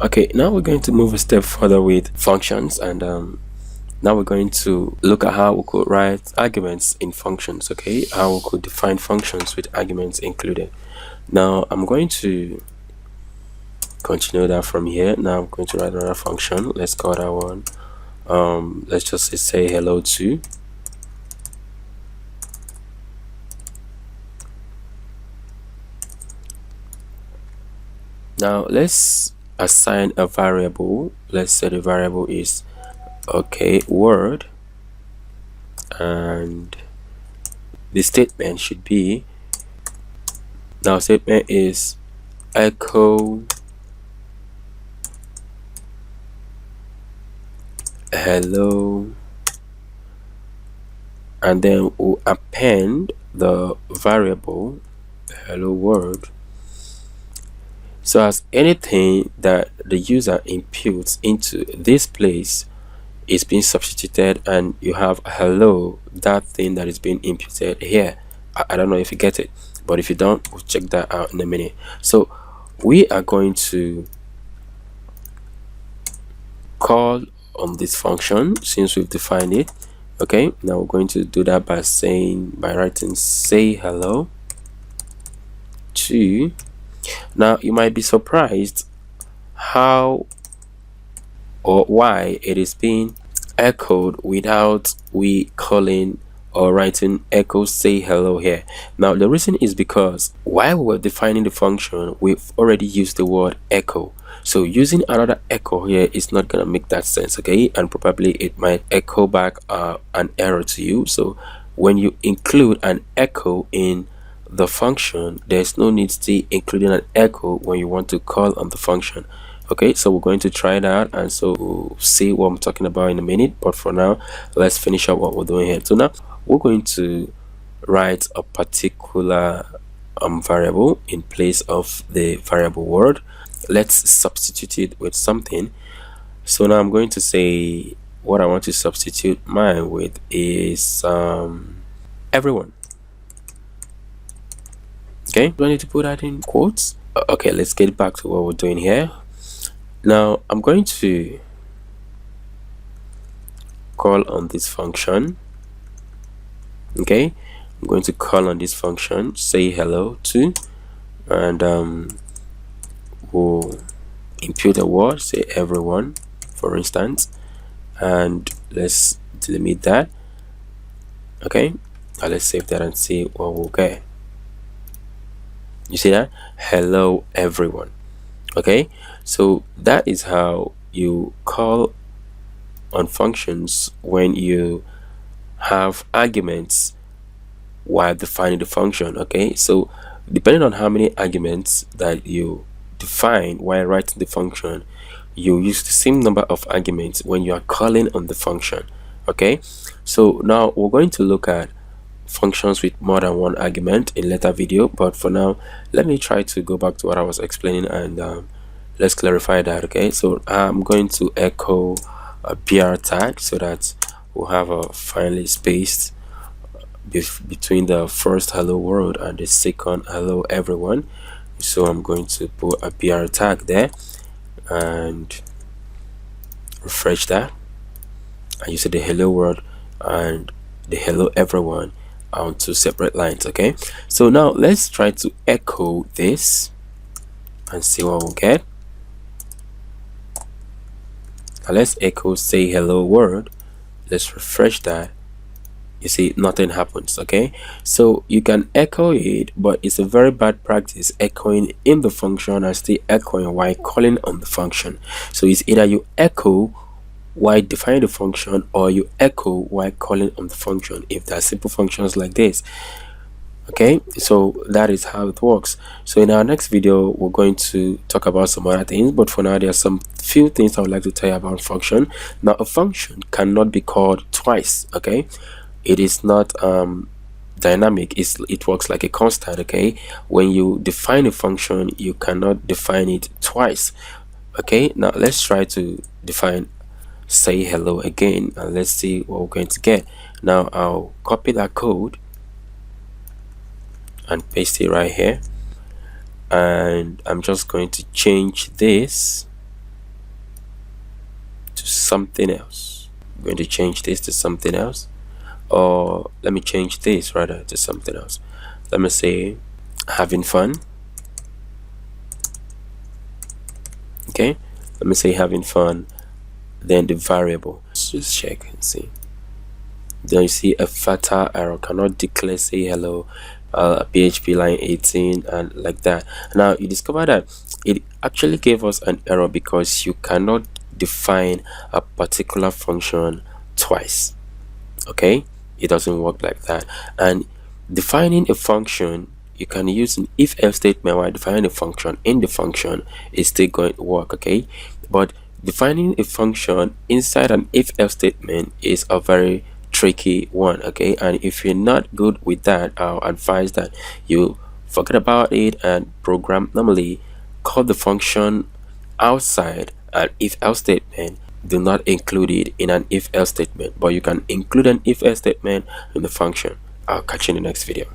Okay, now we're going to move a step further with functions, and now we're going to look at how we could write arguments in functions. Okay, how we could define functions with arguments included. Now I'm going to continue that from here. Now I'm going to write another function. Let's call that one let's just say hello to. Now let's assign a variable. Let's say the variable is word, and the statement should be, now statement is echo hello, and then we'll append the variable hello world. So as anything that the user inputs into this place is being substituted, and you have hello, that thing that is being imputed here. I don't know if you get it, but if you don't, we'll check that out in a minute. So we are going to call on this function since we've defined it. Okay, now we're going to do that by writing say hello to. Now you might be surprised how or why it is being echoed without we calling or writing echo say hello here. Now the reason is because while we were defining the function, we've already used the word echo. So using another echo here is not gonna make that sense, okay? And probably it might echo back an error to you. So when you include an echo in the function, there's no need to including an echo when you want to call on the function. Okay, so we're going to try that, and so we'll see what I'm talking about in a minute. But for now, let's finish up what we're doing here. So now we're going to write a particular variable in place of the variable word. Let's substitute it with something. So now I'm going to say what I want to substitute mine with is everyone. Okay, do I need to put that in quotes? Okay, let's get back to what we're doing here. Now I'm going to call on this function. Okay, I'm going to call on this function, say hello to, and we'll impute a word, say everyone, for instance, and let's delimit that. Okay, now let's save that and see what we'll get. You see that? Hello everyone. Okay, so that is how you call on functions when you have arguments while defining the function. Okay, so depending on how many arguments that you define while writing the function, you use the same number of arguments when you are calling on the function. Okay, so now we're going to look at functions with more than one argument in later video, but for now let me try to go back to what I was explaining, and let's clarify that. Okay, so I'm going to echo a br tag so that we'll have a finely spaced between the first hello world and the second hello everyone. So I'm going to put a br tag there and refresh that, and you see the hello world and the hello everyone on two separate lines. Okay, so now let's try to echo this and see what we'll get. Now let's echo say hello world. Let's refresh that. You see nothing happens. Okay, so you can echo it, but it's a very bad practice echoing in the function and still echoing while calling on the function. So it's either you echo while defining the function or you echo while calling on the function if there are simple functions like this. Okay, so that is how it works. So in our next video we're going to talk about some other things, but for now there are some few things I would like to tell you about function. Now a function cannot be called twice. Okay, it is not dynamic. It works like a constant. Okay, when you define a function you cannot define it twice. Okay, now let's try to define say hello again, and let's see what we're going to get. Now I'll copy that code and paste it right here, and I'm just going to change this to something else. I'm going to change this to something else, or let me change this rather to something else. Let me say having fun. Okay, let me say having fun, then the variable. Let's just check and see. Then you see a fatal error, cannot declare say hello, PHP line 18 and like that. Now you discover that it actually gave us an error because you cannot define a particular function twice. Okay, it doesn't work like that. And defining a function, you can use an if-else statement while defining a function in the function is still going to work. Okay, but defining a function inside an if-else statement is a very tricky one. Okay, and if you're not good with that, I'll advise that you forget about it and program normally. Call the function outside an if-else statement. Do not include it in an if-else statement, but you can include an if-else statement in the function. I'll catch you in the next video.